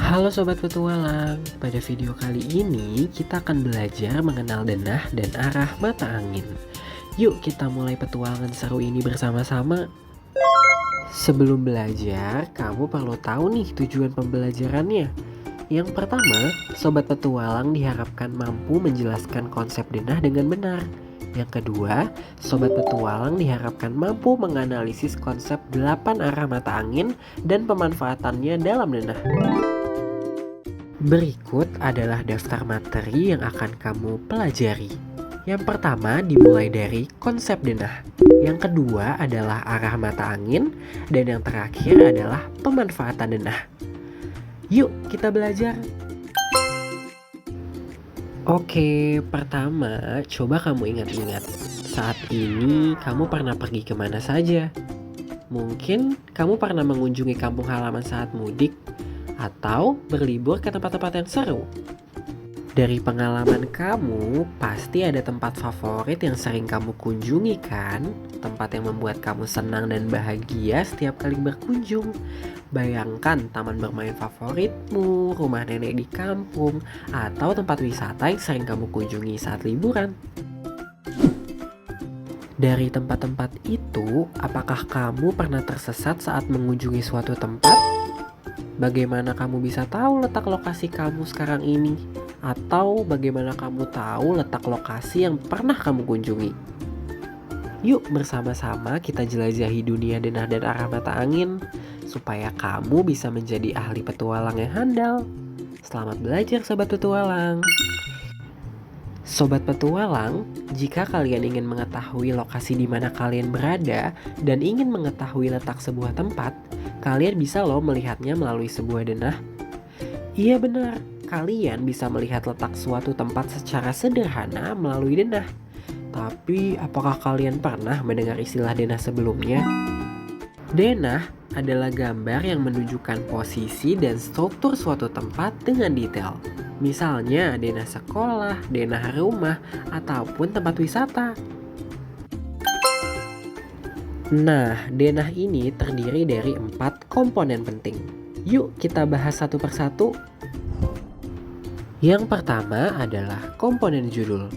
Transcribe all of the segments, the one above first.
Halo Sobat Petualang, pada video kali ini kita akan belajar mengenal denah dan arah mata angin. Yuk kita mulai petualangan seru ini bersama-sama. Sebelum belajar, kamu perlu tahu nih tujuan pembelajarannya. Yang pertama, Sobat Petualang diharapkan mampu menjelaskan konsep denah dengan benar. Yang kedua, Sobat Petualang diharapkan mampu menganalisis konsep 8 arah mata angin dan pemanfaatannya dalam denah. Berikut adalah daftar materi yang akan kamu pelajari. Yang pertama dimulai dari konsep denah. Yang kedua adalah arah mata angin. Dan yang terakhir adalah pemanfaatan denah. Yuk kita belajar. Oke, pertama coba kamu ingat-ingat. Saat ini kamu pernah pergi kemana saja? Mungkin kamu pernah mengunjungi kampung halaman saat mudik atau berlibur ke tempat-tempat yang seru. Dari pengalaman kamu, pasti ada tempat favorit yang sering kamu kunjungi kan? Tempat yang membuat kamu senang dan bahagia setiap kali berkunjung. Bayangkan taman bermain favoritmu, rumah nenek di kampung, atau tempat wisata yang sering kamu kunjungi saat liburan. Dari tempat-tempat itu, apakah kamu pernah tersesat saat mengunjungi suatu tempat? Bagaimana kamu bisa tahu letak lokasi kamu sekarang ini? Atau bagaimana kamu tahu letak lokasi yang pernah kamu kunjungi? Yuk bersama-sama kita jelajahi dunia denah dan arah mata angin, supaya kamu bisa menjadi ahli petualang yang handal. Selamat belajar Sobat Petualang. Sobat Petualang, jika kalian ingin mengetahui lokasi di mana kalian berada dan ingin mengetahui letak sebuah tempat, kalian bisa loh melihatnya melalui sebuah denah. Iya benar, kalian bisa melihat letak suatu tempat secara sederhana melalui denah. Tapi apakah kalian pernah mendengar istilah denah sebelumnya? Denah adalah gambar yang menunjukkan posisi dan struktur suatu tempat dengan detail. Misalnya denah sekolah, denah rumah, ataupun tempat wisata. Nah, denah ini terdiri dari 4 komponen penting. Yuk kita bahas satu persatu. Yang pertama adalah komponen judul.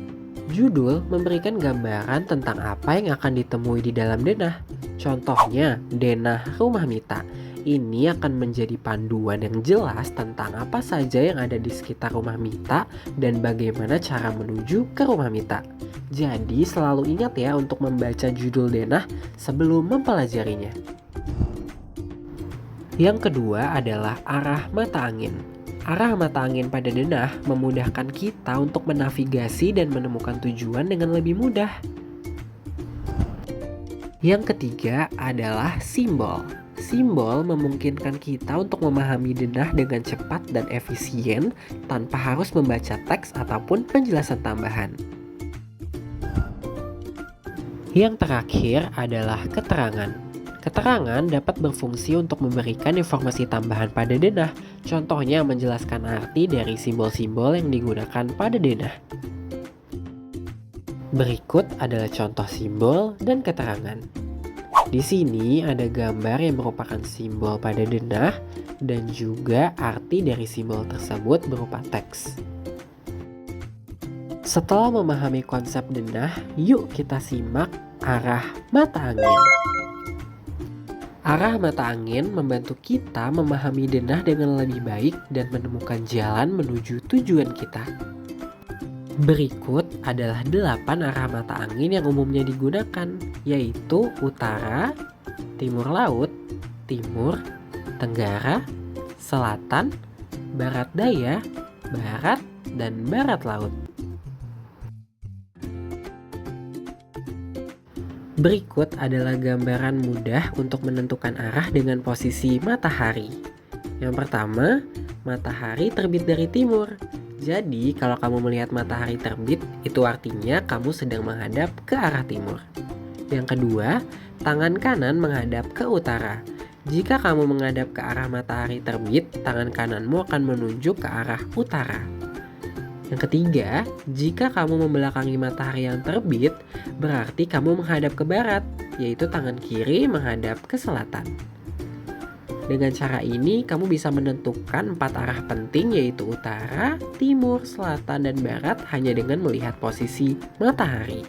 Judul memberikan gambaran tentang apa yang akan ditemui di dalam denah. Contohnya, denah rumah Mita. Ini akan menjadi panduan yang jelas tentang apa saja yang ada di sekitar rumah Mita dan bagaimana cara menuju ke rumah Mita. Jadi selalu ingat ya untuk membaca judul denah sebelum mempelajarinya. Yang kedua adalah arah mata angin. Arah mata angin pada denah memudahkan kita untuk menavigasi dan menemukan tujuan dengan lebih mudah. Yang ketiga adalah simbol. Simbol memungkinkan kita untuk memahami denah dengan cepat dan efisien tanpa harus membaca teks ataupun penjelasan tambahan. Yang terakhir adalah keterangan. Keterangan dapat berfungsi untuk memberikan informasi tambahan pada denah, contohnya menjelaskan arti dari simbol-simbol yang digunakan pada denah. Berikut adalah contoh simbol dan keterangan. Di sini ada gambar yang merupakan simbol pada denah dan juga arti dari simbol tersebut berupa teks. Setelah memahami konsep denah, yuk kita simak arah mata angin. Arah mata angin membantu kita memahami denah dengan lebih baik dan menemukan jalan menuju tujuan kita. Berikut adalah 8 arah mata angin yang umumnya digunakan, yaitu utara, timur laut, timur, tenggara, selatan, barat daya, barat, dan barat laut. Berikut adalah gambaran mudah untuk menentukan arah dengan posisi matahari. Yang pertama, matahari terbit dari timur. Jadi, kalau kamu melihat matahari terbit, itu artinya kamu sedang menghadap ke arah timur. Yang kedua, tangan kanan menghadap ke utara. Jika kamu menghadap ke arah matahari terbit, tangan kananmu akan menunjuk ke arah utara. Yang ketiga, jika kamu membelakangi matahari yang terbit, berarti kamu menghadap ke barat, yaitu tangan kiri menghadap ke selatan. Dengan cara ini, kamu bisa menentukan 4 arah penting yaitu utara, timur, selatan, dan barat hanya dengan melihat posisi matahari.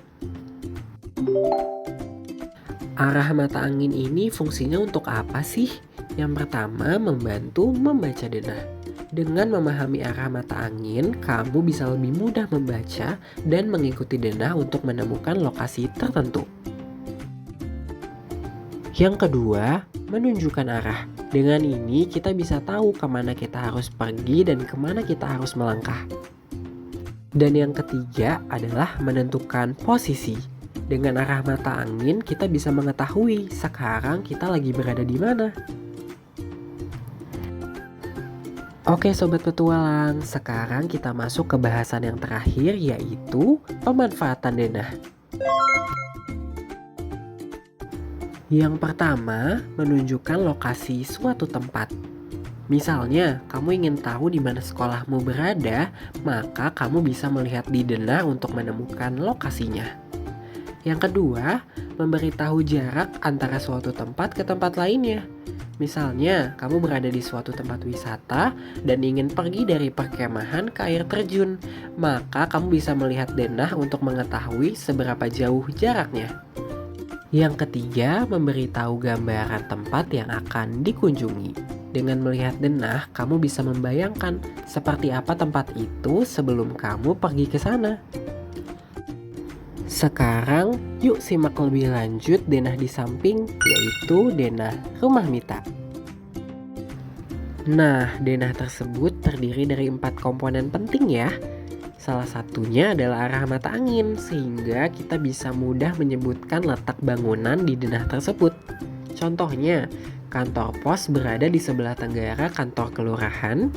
Arah mata angin ini fungsinya untuk apa sih? Yang pertama, membantu membaca denah. Dengan memahami arah mata angin, kamu bisa lebih mudah membaca dan mengikuti denah untuk menemukan lokasi tertentu. Yang kedua, menunjukkan arah. Dengan ini kita bisa tahu kemana kita harus pergi dan kemana kita harus melangkah. Dan yang ketiga adalah menentukan posisi. Dengan arah mata angin kita bisa mengetahui sekarang kita lagi berada di mana. Oke sobat petualang, sekarang kita masuk ke bahasan yang terakhir yaitu pemanfaatan denah. Yang pertama, menunjukkan lokasi suatu tempat. Misalnya, kamu ingin tahu di mana sekolahmu berada, maka kamu bisa melihat di denah untuk menemukan lokasinya. Yang kedua, memberitahu jarak antara suatu tempat ke tempat lainnya. Misalnya, kamu berada di suatu tempat wisata dan ingin pergi dari perkemahan ke air terjun, maka kamu bisa melihat denah untuk mengetahui seberapa jauh jaraknya. Yang ketiga, memberitahu gambaran tempat yang akan dikunjungi. Dengan melihat denah, kamu bisa membayangkan seperti apa tempat itu sebelum kamu pergi ke sana. Sekarang, yuk simak lebih lanjut denah di samping, yaitu denah rumah Mita. Nah, denah tersebut terdiri dari 4 komponen penting ya. Salah satunya adalah arah mata angin, sehingga kita bisa mudah menyebutkan letak bangunan di denah tersebut. Contohnya, kantor pos berada di sebelah tenggara kantor kelurahan,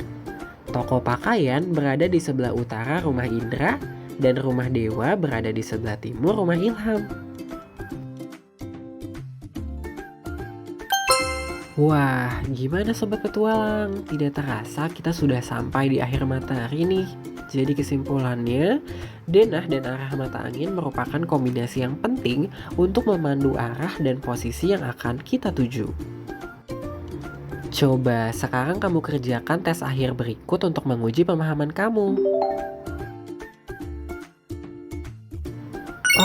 toko pakaian berada di sebelah utara rumah Indra, dan rumah Dewa berada di sebelah timur rumah Ilham. Wah, gimana sobat petualang? Tidak terasa kita sudah sampai di akhir materi nih. Jadi kesimpulannya, denah dan arah mata angin merupakan kombinasi yang penting untuk memandu arah dan posisi yang akan kita tuju. Coba sekarang kamu kerjakan tes akhir berikut untuk menguji pemahaman kamu.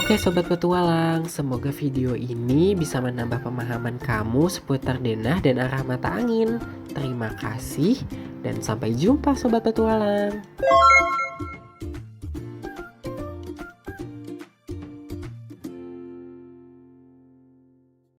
Oke sobat petualang, semoga video ini bisa menambah pemahaman kamu seputar denah dan arah mata angin. Terima kasih dan sampai jumpa sobat petualang.